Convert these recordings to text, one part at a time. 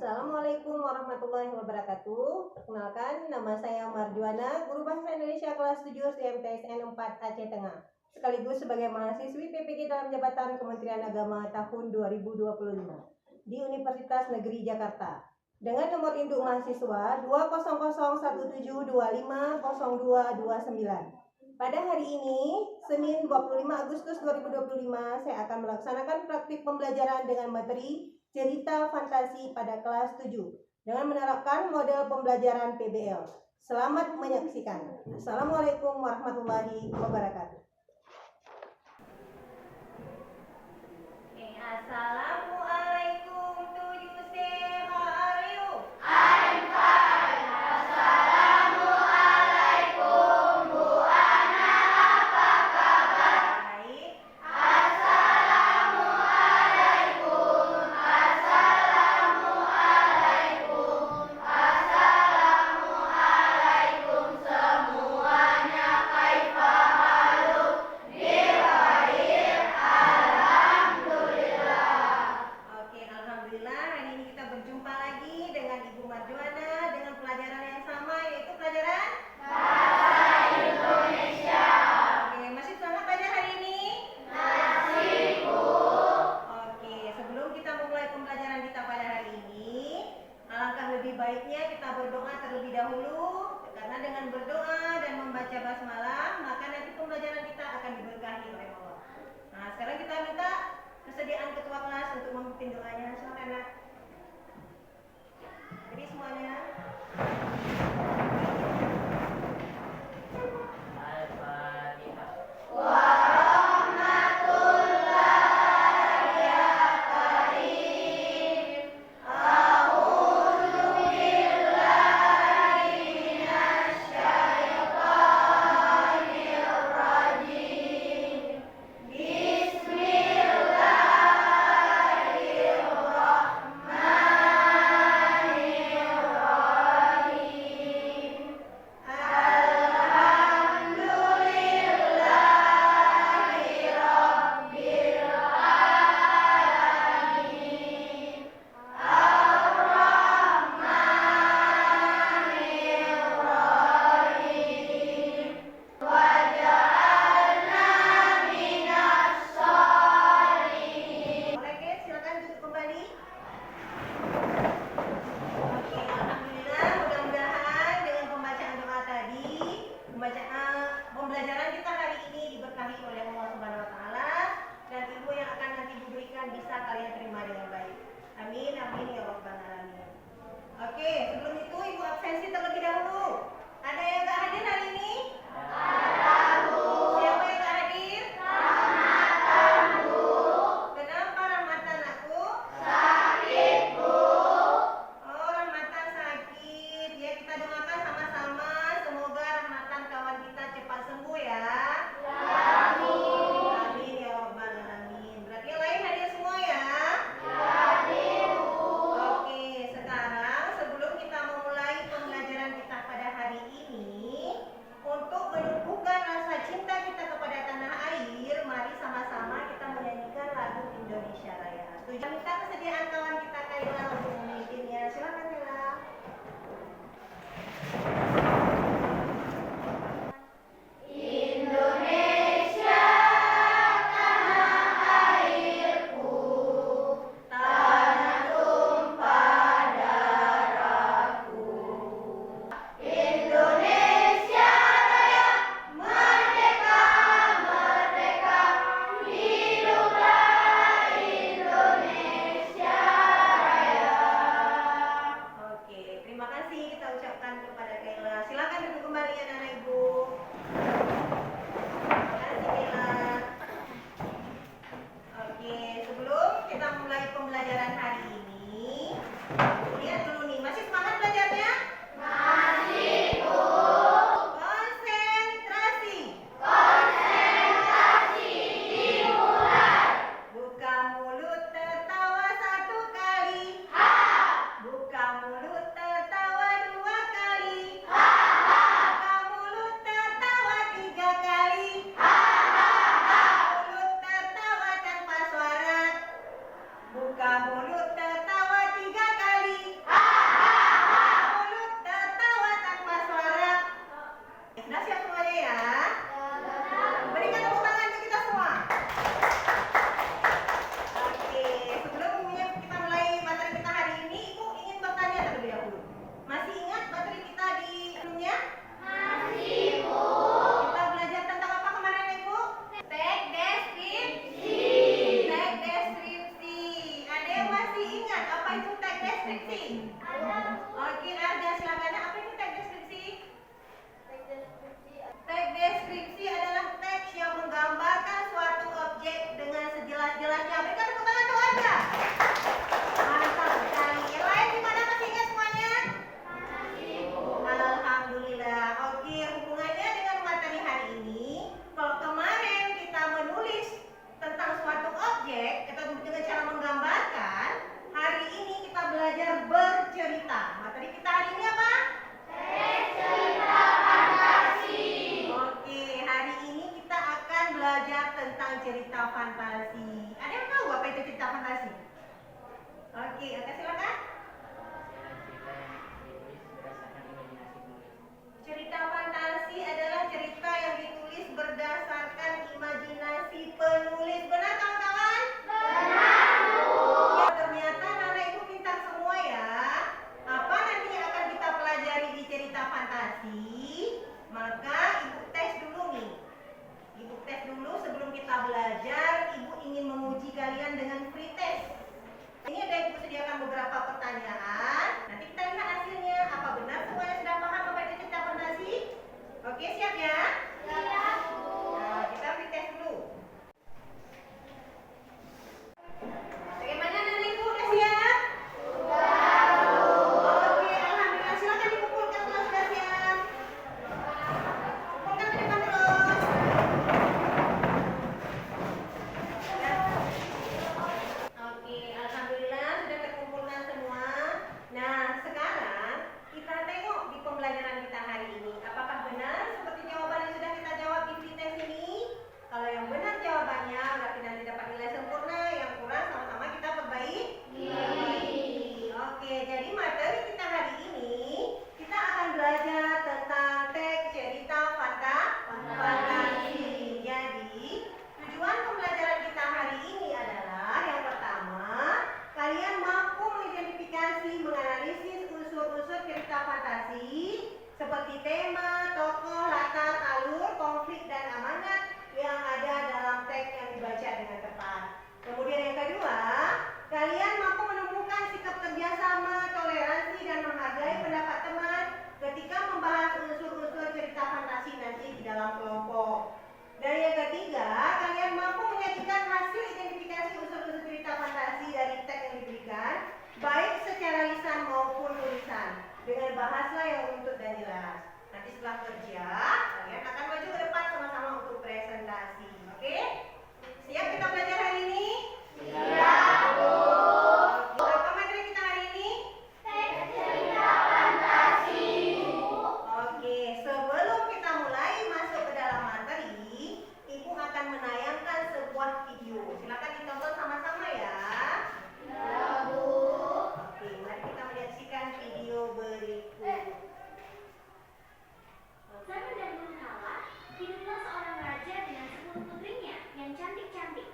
Assalamualaikum warahmatullahi wabarakatuh. Perkenalkan, nama saya Marjuana, Guru Bahasa Indonesia kelas 7 CMTSN 4 Aceh Tengah. Sekaligus sebagai mahasiswi PPG dalam jabatan Kementerian Agama tahun 2025 di Universitas Negeri Jakarta. Dengan nomor induk mahasiswa 20017250229. Pada hari ini, Senin 25 Agustus 2025, saya akan melaksanakan praktik pembelajaran dengan materi cerita fantasi pada kelas 7 dengan menerapkan model pembelajaran PBL. Selamat menyaksikan. Assalamualaikum warahmatullahi wabarakatuh. Assalamualaikum to you, say how are you? I'm fine. Assalamualaikum Bu Ana, apa kabar? Baik. Assalamualaikum. Assalamualaikum. Assalamualaikum semuanya. Kaifa haluk? Bikhair. Alhamdulillah. Oke, alhamdulillah hari ini kita berjumpa lagi dengan Ibu Marjuana dengan pelajaran yang sama, yaitu pelajaran Bahasa Indonesia. Oke, masih semangat belajar hari ini? Masih, Bu. Oke, sebelum kita memulai pembelajaran kita pada hari ini, alangkah lebih baiknya kita berdoa terlebih dahulu, karena dengan berdoa dan membaca basmalah, maka nanti pembelajaran kita akan diberkahi oleh Allah. Nah, sekarang kita minta kesediaan ketua kelas untuk memimpin doanya. Silakan, Nak. Jadi semuanya. Al-Fatihah. Warahmatullahi ya karim. A'udzu billahi minasyaitonir rajim. Bismillahirrahmanirrahim. Alhamdulillahi rabbil alamin. Ar-Rahmanir-Rahim. Waja'alna minas sholihin. Boleh, Kek? Silakan duduk kembali. Oke, alhamdulillah, mudah-mudahan dengan pembacaan doa tadi, pembelajaran kita hari ini diberkahi oleh Allah Subhanahu wa taala dan ilmu yang akan nanti diberikan bisa kalian terima dengan baik. Amin, amin ya rabbal alamin. Oke, sebelum itu Ibu absensi terlebih dahulu. Ada yang nggak hadir hari ini? Siapa yang nggak hadir? Kenapa Rahmatan aku? Sakit, Bu. Oh, Rahmatan sakit. Ya, kita doakan sama-sama semoga Rahmatan kawan kita cepat sembuh ya. Amin ya rabbal alamin. Berarti yang lain hadir semua ya? Oke, sekarang sebelum kita memulai pembelajaran kita pada hari ini, untuk menumbuhkan rasa cinta kita kepada tanah air, mari sama-sama kita menyanyikan lagu Indonesia Raya. Setuju? Minta kesediaan kawan kita Kaila untuk memimpinnya. Silakan Kaila. Indonesia tanah airku, tanah tumpah darahku. Indonesia Raya, merdeka, merdeka, hiduplah Indonesia Raya. Oke, terima kasih kita ucapkan kepada Kaila. Silakan duduk kembali anak-anak Ibu. Terima kasih Kaila. Oke, sebelum kita mulai pembelajaran hari ini, lihat dulu nih, masih semangat belajarnya? Masih, Bu. Konsentrasi. Konsentrasi dimulai. Buka mulut tertawa satu kali. Ha, Buka mulut tertawa dua kali. ha, ha, Buka mulut tertawa tiga kali. ha, ha, ha. Mulut tertawa tanpa suara. Buka mulut tertawa tiga kali. kita. Materi kita hari ini apa? Cerita fantasi. Oke, hari ini kita akan belajar tentang cerita fantasi. Ada yang tahu apa itu cerita fantasi? Oke, silakan. Cerita fantasi adalah cerita yang ditulis berdasarkan imajinasi penulis. Benar kawan-kawan? Benar, Bu. Ya, ternyata anak ibu pintar semua ya. Apa nanti yang akan kita pelajari di cerita fantasi? Maka ibu tes dulu nih. Ibu tes dulu sebelum kita belajar. Ibu ingin menguji kalian dengan free test. Ini ada ibu sediakan beberapa pertanyaan. Nanti kita lihat hasilnya. Apa benar semuanya sudah paham apa itu cerita fantasi? Oke, siap ya? Siap, Bu. Nah, kita free test dulu. Bagaimana anak ibu? Udah siap? Oke, alhamdulillah. Silakan dikumpulkan kalau sudah siap. Kumpulkan ke depan terus. Ya. Oke, alhamdulillah sudah terkumpulkan semua. Nah, sekarang kita tengok di pembelajaran kita hari ini. Apakah benar seperti jawaban yang sudah kita jawab di free test ini? Kalau yang benar jawabannya berarti nanti dapat nilai sempurna. Yang kurang sama-sama kita perbaiki. Oke, jadi materi kita hari ini kita akan belajar tentang teks cerita fantasi. Jadi, tujuan pembelajaran kita hari ini adalah yang pertama, kalian mampu mengidentifikasi, menganalisis unsur-unsur cerita fantasi seperti tema, tokoh, latar, alur, konflik, dan amanat yang ada dalam teks yang dibaca dengan tepat. Kemudian yang kedua, kalian mampu menemukan sikap kerjasama, toleransi, dan menghargai pendapat teman ketika membahas unsur-unsur cerita fantasi nanti di dalam kelompok. Dan yang ketiga, kalian mampu menyajikan hasil identifikasi unsur-unsur cerita fantasi dari teks yang diberikan, baik secara lisan maupun tulisan, dengan bahasa yang runtut dan jelas. Nanti setelah kerja, kalian akan maju ke depan sama-sama untuk presentasi. Oke? Siap kita belajar hari ini? Siap, Bu. Apa materi kita hari ini? Teks cerita fantasi. Oke, sebelum kita mulai masuk ke dalam materi, Ibu akan menayangkan sebuah video. Silakan ditonton sama-sama ya. Ya, Bu. Oke, mari kita menyaksikan video berikut. Zaman dan dulu kala, hiduplah seorang raja dengan 10 putrinya yang cantik-cantik.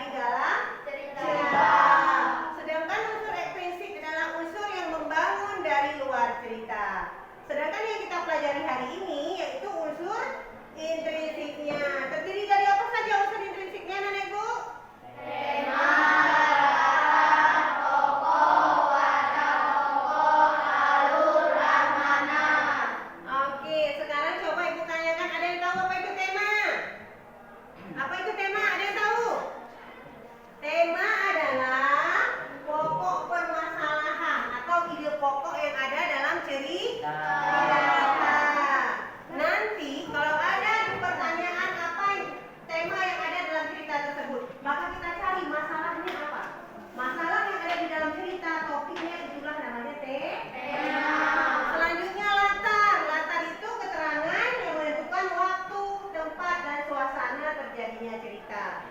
di dalam cerita. Sedangkan unsur ekstrinsik adalah unsur yang membangun dari luar cerita. Sedangkan yang kita pelajari hari ini yaitu unsur intrinsiknya. Terdiri dari apa saja unsur intrinsiknya, Nenek Bu? Tema, tokoh, watak tokoh, alur, mana. Oke, sekarang coba Ibu tanyakan, ada yang tahu apa itu tema? Apa itu tema? Ada yang tahu? Tema adalah pokok permasalahan atau ide pokok yang ada dalam cerita. Nanti kalau ada pertanyaan apa tema yang ada dalam cerita tersebut, maka kita cari masalahnya apa. Masalah yang ada di dalam cerita, topiknya itulah namanya tema. Selanjutnya latar. Latar itu keterangan yang menentukan waktu, tempat, dan suasana terjadinya cerita.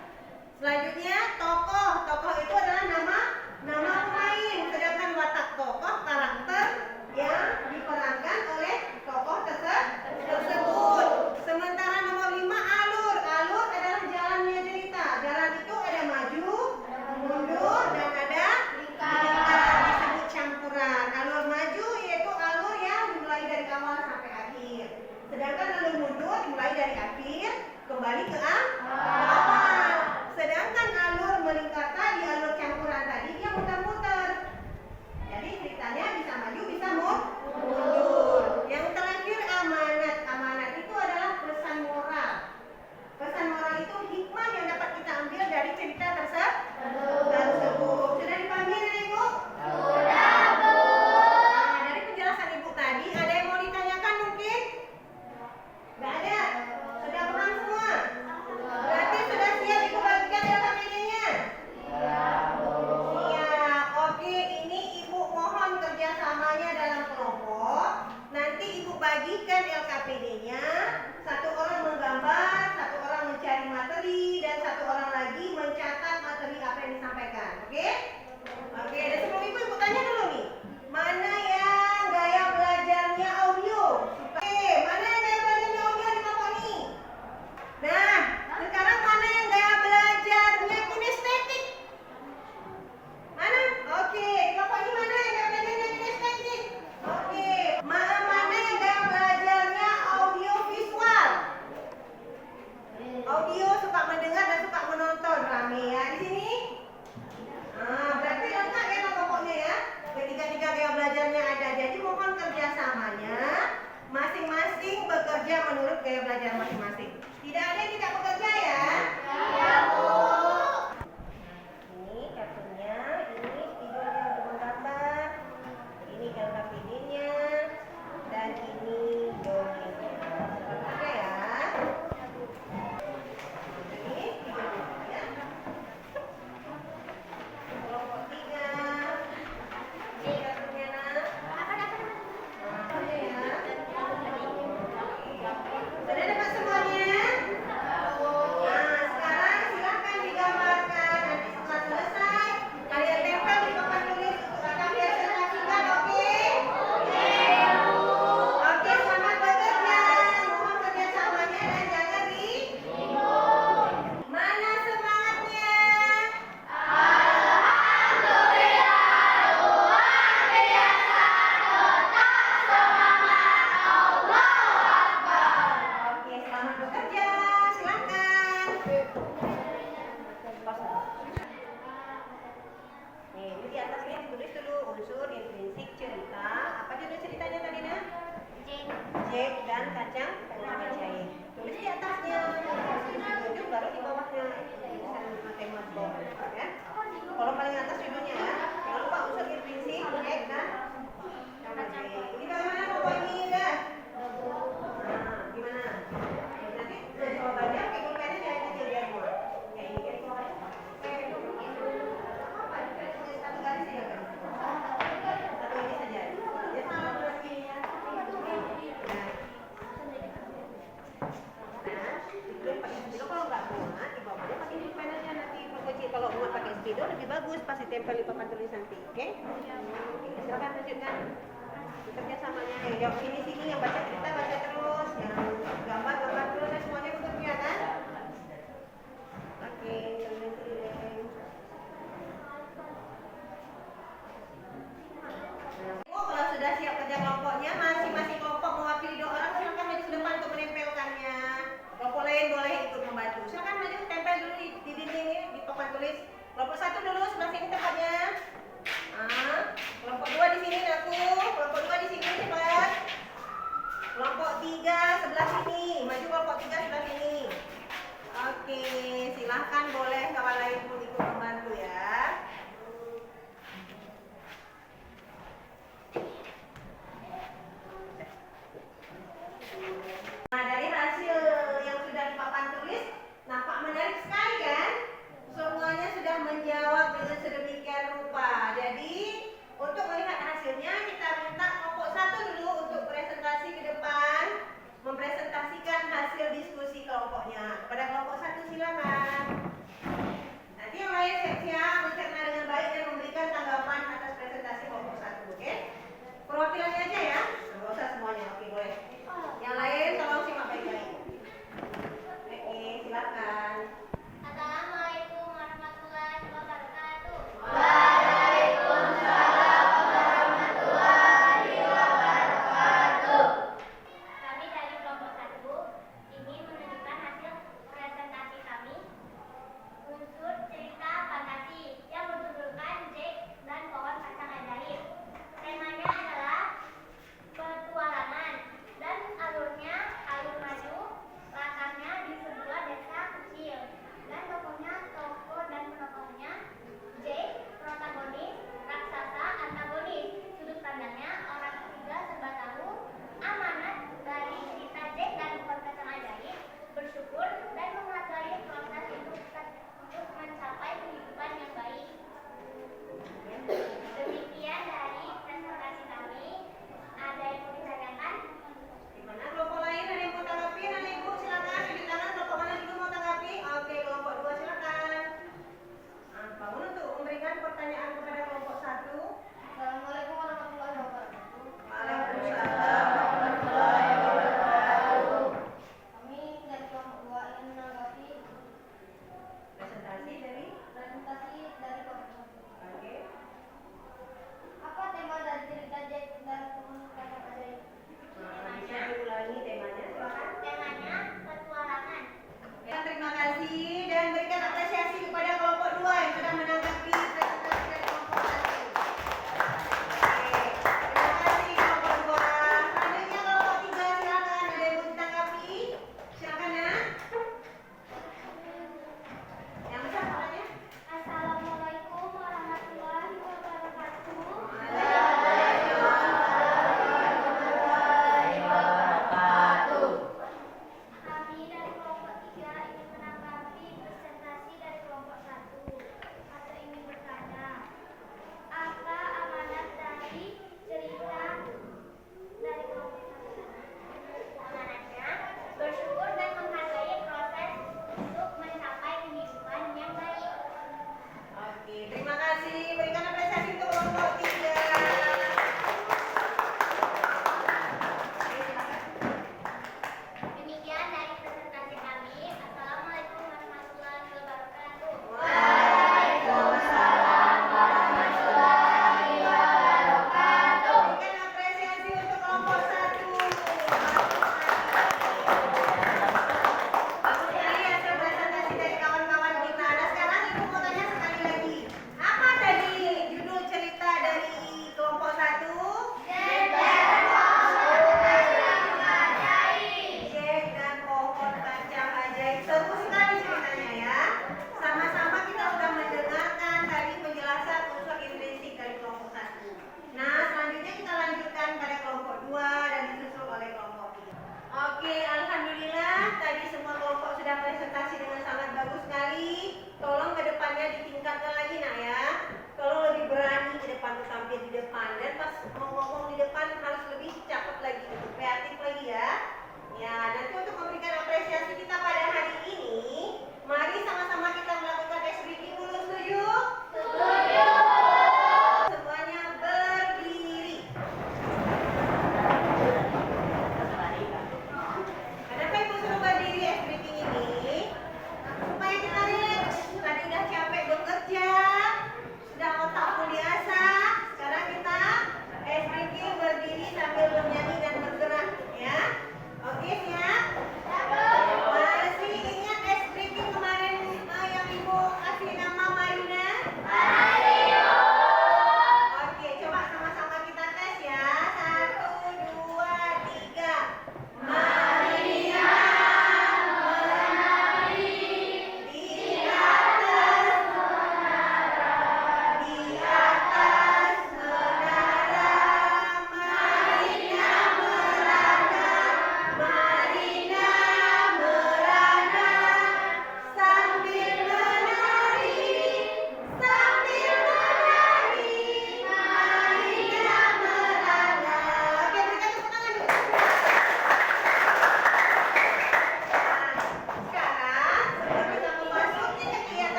Selanjutnya tokoh. Tokoh itu adalah nama pemain. Sedangkan watak tokoh karakter yang diperankan oleh tokoh tersebut. Sementara nomor 5 alur. Alur adalah jalannya cerita. Jalan itu ada maju, mundur, dan ada lingkar. Disebut campuran. Alur maju yaitu alur yang dimulai dari awal sampai akhir. Sedangkan alur mundur dimulai dari akhir kembali ke awal. Sedangkan alur melingkar tadi, alur campuran tadi dia muter-muter. Jadi ceritanya bisa maju, bisa mundur. Yang terakhir amanat. Amanat itu adalah pesan moral. Pesan moral itu hikmah yang dapat kita ambil dari cerita tersebut. Sudah dipahami, Nenek Bu? Sudah, Bu. Nah, dari penjelasan Ibu tadi, ada yang mau ditanyakan mungkin? Nggak ada? Sudah paham semua? Berarti sudah siap Ibu bagikan LKPD-nya? Siap. Oke, ini Ibu mohon kerjasamanya dalam kelompok. Nanti Ibu bagikan LKPD-nya. Satu orang menggambar, satu orang mencari materi, dan satu orang lagi mencatat materi apa yang disampaikan. Oke? Oke, dan sebelum Ibu tanya dulu nih. Mana yang gaya belajarnya audio? Oke, mana yang gaya belajarnya audio di kelompok ini? Nah, sekarang mana yang gaya belajarnya kinestetik? Mana? Oke, di kelompok ini mana yang gaya belajarnya kinestetik? Oke, mana yang gaya belajarnya audio visual? Audio suka mendengar dan suka menonton, rame ya di sini? Berarti lengkap ya kelompoknya ya. Ketiga-tiga gaya belajarnya ada. Jadi mohon kerjasamanya masing-masing bekerja menurut gaya belajar masing-masing. Tidak ada yang tidak bekerja ya? Iya, Bu. Ini kartunya, ini videonya untuk menggambar, ini LKPD-nya, dan ini dongengnya. Oke ya. Ini videonya ya. Kelompok 3. Ini kartunya nak. Oke ya. Sudah dapat semuanya? Nah, sekarang silakan digambarkan. Nanti setelah selesai, kalian tempel di papan tulis untuk akan biasa saksikan, oke? Oke, selamat bekerja. Mohon kerjasamanya dan jangan mana semangatnya? Oke, selamat bekerja. Silakan. Nih, ini di atasnya ditulis dulu unsur intrinsik cerita. Apa judul ceritanya tadi, Nak? Jack dan kacang cair. Tulis di atasnya. Tulis baru di bawahnya. Tulisan pakai marker, ya. Kalau paling atas judulnya ya. Jangan lupa unsur intrinsik Jack dan kacang cair. Ini bagaimana kelompok ini enggak? Nah, gimana? Nanti coba baca pakai pulpennya jangan kecil biar muat. Kayak ini kan. Apa? Tulis satu garis ya kan? Satu ini saja. Ya sama tulis ini ya. Nah, ditulis pakai spidol kalau nggak muat, di bawahnya pakai pulpen aja nanti perkecil. Kalau muat pakai spidol lebih bagus, pasti tempel di papan tulis nanti, oke? Silakan lanjutkan. Kerjasamanya yang jawab sini yang baca cerita baca terus, yang gambar terus, semuanya bekerja kan? Oke, tulis.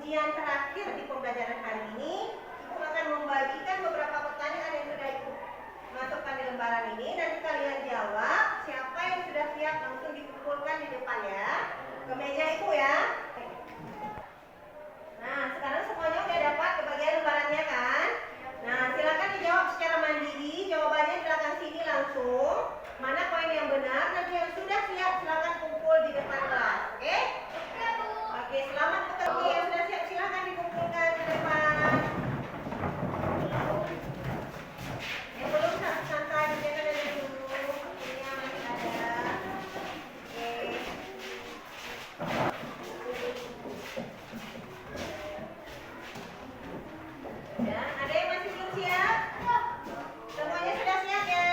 ujian terakhir di pembelajaran hari ini, Ibu akan membagikan beberapa pertanyaan yang sudah Ibu masukkan di lembaran ini. Nanti kalian jawab. Siapa yang sudah siap langsung dikumpulkan di depan ya, ke meja Ibu ya. Nah, sekarang semuanya udah dapat kebagian lembarannya kan? Nah, silakan dijawab secara mandiri. Jawabannya di belakang sini langsung. Mana poin yang benar? Nanti yang sudah siap silakan kumpul di depan kelas. Oke? Oke, selamat bekerja. Yang sudah siap silakan dikumpulkan di depan. Yang belum santai dijaga dari dulu. Ini masih ada. Oke. Ya, ada yang masih belum siap? Semuanya sudah siap ya?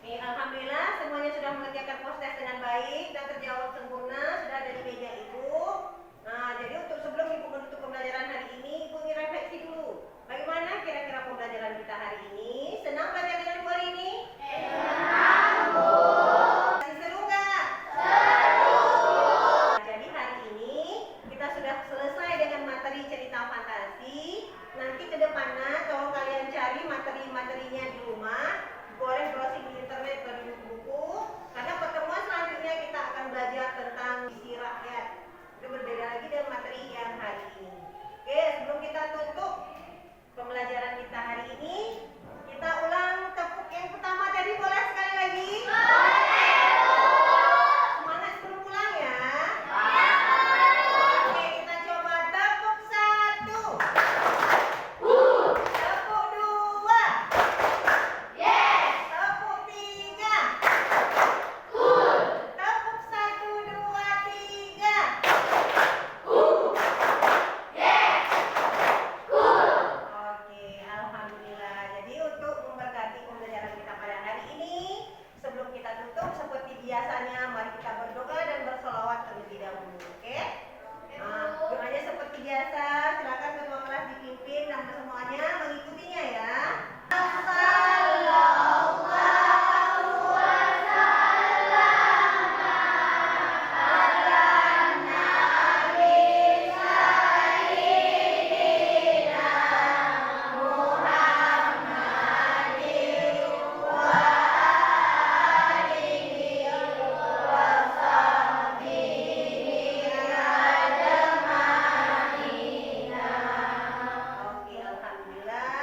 Nih, alhamdulillah semuanya sudah mengerjakan proses dengan baik dan terjawab sempurna, sudah ada di meja Ibu. Nah, jadi untuk sebelum Ibu menutup pembelajaran hari ini, Ibu ingin refleksi dulu. Bagaimana kira-kira pembelajaran kita hari ini? Senang belajar dengan Ibu hari ini? Senang, Bu. Masih seru nggak? Seru. Nah, jadi hari ini kita sudah selesai dengan materi cerita fantasi. Nanti ke depannya tolong kalian cari materi-materinya di rumah. Boleh browsing di internet dan di buku. Karena pertemuan selanjutnya kita akan belajar tentang visi rakyat. Itu berbeda lagi dengan materi yang hari ini. Oke, sebelum kita tutup pembelajaran kita hari ini, kita ulang tepuk yang pertama tadi, boleh sekali lagi? Semangat sebelum pulang ya. Oke, kita coba tepuk 1, tepuk 2, tepuk 3, tepuk 1, 2, 3. Oke, alhamdulillah. Jadi untuk memberkati pembelajaran kita pada hari ini, sebelum kita tutup seperti biasanya, mari kita berdoa dan bersolawat terlebih dahulu. Oke? Nah, doanya seperti biasa, silakan ketua kelas dipimpin dan semuanya mengikutinya ya. Oke, alhamdulillah.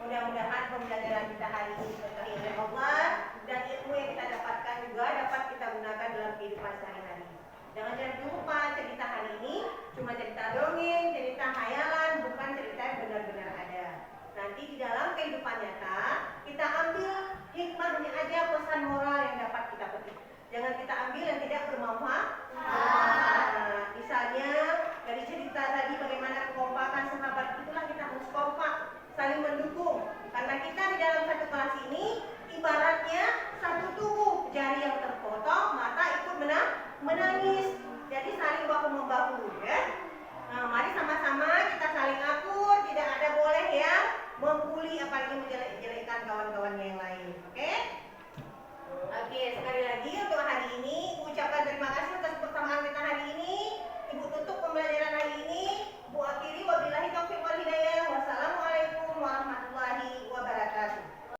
Mudah-mudahan pembelajaran kita hari ini diberkahi oleh Allah dan ilmu yang kita dapatkan juga dapat kita gunakan dalam kehidupan sehari-hari. Jangan lupa cerita hari ini cuma cerita dongeng, cerita khayalan, bukan cerita yang benar-benar ada. Nanti di dalam kehidupan nyata kita ambil hikmahnya aja, pesan moral yang dapat kita petik. Jangan kita ambil yang tidak bermanfaat. Nah, misalnya dari cerita tadi bagaimana kekompakan sahabat, itulah kita harus kompak, saling mendukung. Karena kita di dalam satu kelas ini ibaratnya satu tubuh, jari yang terpotong, mata ikut menangis. Jadi saling bahu membahu ya. Nah, mari sama-sama kita saling akur, tidak ada boleh yang membuli apalagi menjelek-jelekkan kawan-kawannya yang lain.